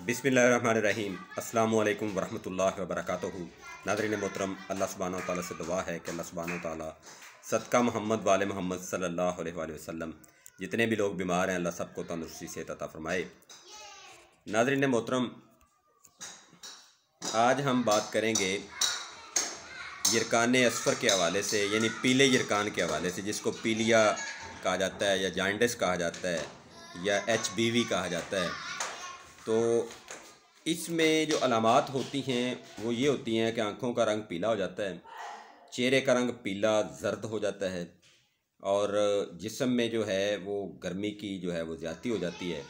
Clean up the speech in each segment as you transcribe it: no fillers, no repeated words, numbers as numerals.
बिस्मिल्लाहिर्रहमानिर्रहीम। अस्सलामु अलैकुम वरहमतुल्लाहि वबरकातुहू। नाज़रीन मोहतरम, अल्लाह सुब्हानहू व तआला से दुआ है कि अल्लाह सुब्हानहू व तआला सदका मोहम्मद वाले मोहम्मद सल्लल्लाहु अलैहि वसल्लम जितने भी लोग बीमार हैं अल्लाह सबको तंदुरुस्ती से अता फरमाए। नाज़रीन मोहतरम, आज हम बात करेंगे यरकान असफ़र के हवाले से, यानी पीले यरकान के हवाले से, जिसको पीलिया कहा जाता है या जॉन्डिस कहा जाता है या HBV कहा जाता है। तो इसमें जो अलामात होती हैं वो ये होती हैं कि आँखों का रंग पीला हो जाता है, चेहरे का रंग पीला जर्द हो जाता है और जिस्म में जो है वो गर्मी की जो है वो ज़्यादती हो जाती है।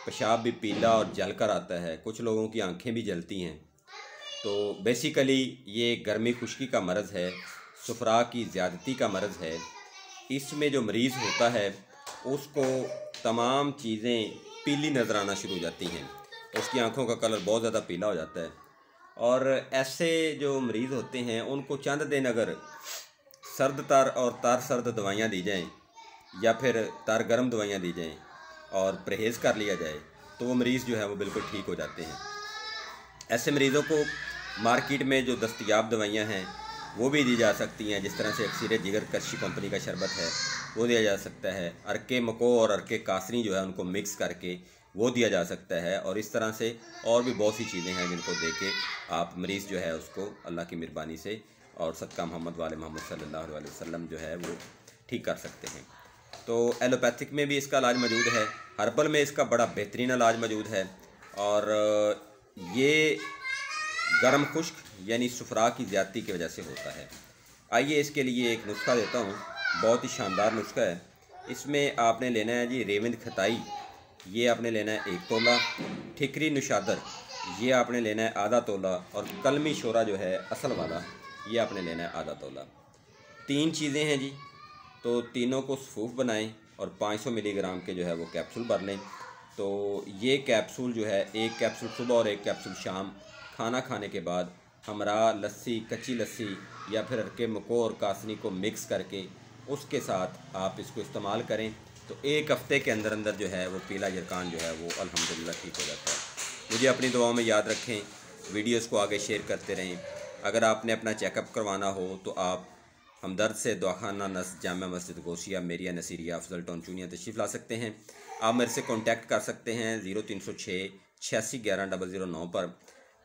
पेशाब भी पीला और जल कर आता है, कुछ लोगों की आँखें भी जलती हैं। तो बेसिकली ये गर्मी खुश्की का मर्ज़ है, सुफरा की ज़्यादती का मर्ज़ है। इसमें जो मरीज़ होता है उसको तमाम चीज़ें पीली नज़र आना शुरू हो जाती हैं, उसकी आंखों का कलर बहुत ज़्यादा पीला हो जाता है। और ऐसे जो मरीज़ होते हैं उनको चंद दिन अगर सर्द तर और तर सर्द दवाइयाँ दी जाएं या फिर तर गर्म दवाइयाँ दी जाएं और परहेज़ कर लिया जाए तो वो मरीज़ जो है वो बिल्कुल ठीक हो जाते हैं। ऐसे मरीज़ों को मार्केट में जो दस्तयाब दवाइयाँ हैं वो भी दी जा सकती हैं, जिस तरह से अक्सीर जिगर करशी कंपनी का शरबत है वो दिया जा सकता है। अरके मको और अरके कासनी जो है उनको मिक्स करके वो दिया जा सकता है। और इस तरह से और भी बहुत सी चीज़ें हैं जिनको दे के आप मरीज़ जो है उसको अल्लाह की मेहरबानी से और सदका मोहम्मद वाले मोहम्मद सल्लल्लाहु अलैहि वसल्लम जो है वो ठीक कर सकते हैं। तो एलोपैथिक में भी इसका इलाज मौजूद है, हर्बल में इसका बड़ा बेहतरीन इलाज मौजूद है। और ये गर्म खुश्क यानी सुफरा की ज़्यादती की वजह से होता है। आइए इसके लिए एक नुस्खा देता हूँ, बहुत ही शानदार नुस्खा है। इसमें आपने लेना है जी रेवंद खताई, ये आपने लेना है 1 तोला। ठिकरी नुशादर ये आपने लेना है आधा तोला। और कलमी शोरा जो है असल वाला ये आपने लेना है आधा तोला। 3 चीज़ें हैं जी, तो तीनों को सफूफ बनाएं और 500 मिलीग्राम के जो है वो कैप्सूल भर लें। तो ये कैप्सूल जो है, एक कैप्सूल सुबह और एक कैप्सूल शाम खाना खाने के बाद हमरा लस्सी, कच्ची लस्सी या फिर अरके मको और कासनी को मिक्स करके उसके साथ आप इसको इस्तेमाल करें तो 1 हफ़्ते के अंदर अंदर जो है वो पीला यरकान जो है वो अल्हम्दुलिल्लाह ठीक हो जाता है। मुझे अपनी दुआओं में याद रखें, वीडियोस को आगे शेयर करते रहें। अगर आपने अपना चेकअप करवाना हो तो आप हमदर्द से दवाखाना नस जामा मस्जिद गोसिया मेरिया नसीरिया अफजल टाउन चूनिया तशरीफ़ ला सकते हैं। आप मेरे से कॉन्टैक्ट कर सकते हैं 0306 86 11 009 पर।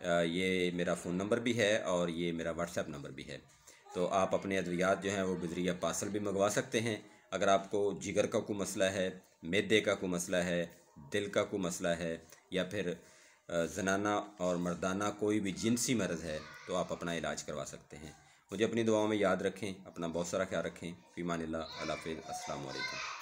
ये मेरा फ़ोन नंबर भी है और ये मेरा व्हाट्सएप नंबर भी है। तो आप अपने अद्वियात जो हैं वो बजरिया पार्सल भी मंगवा सकते हैं। अगर आपको जिगर का कोई मसला है, मैदे का कोई मसला है, दिल का कोई मसला है या फिर जनाना और मर्दाना कोई भी जिनसी मर्ज़ है तो आप अपना इलाज करवा सकते हैं। मुझे अपनी दुआओं में याद रखें, अपना बहुत सारा ख्याल रखें। फ़ी अमानिल्लाह, अल्लाह हाफ़िज़, अस्सलामु अलैकुम।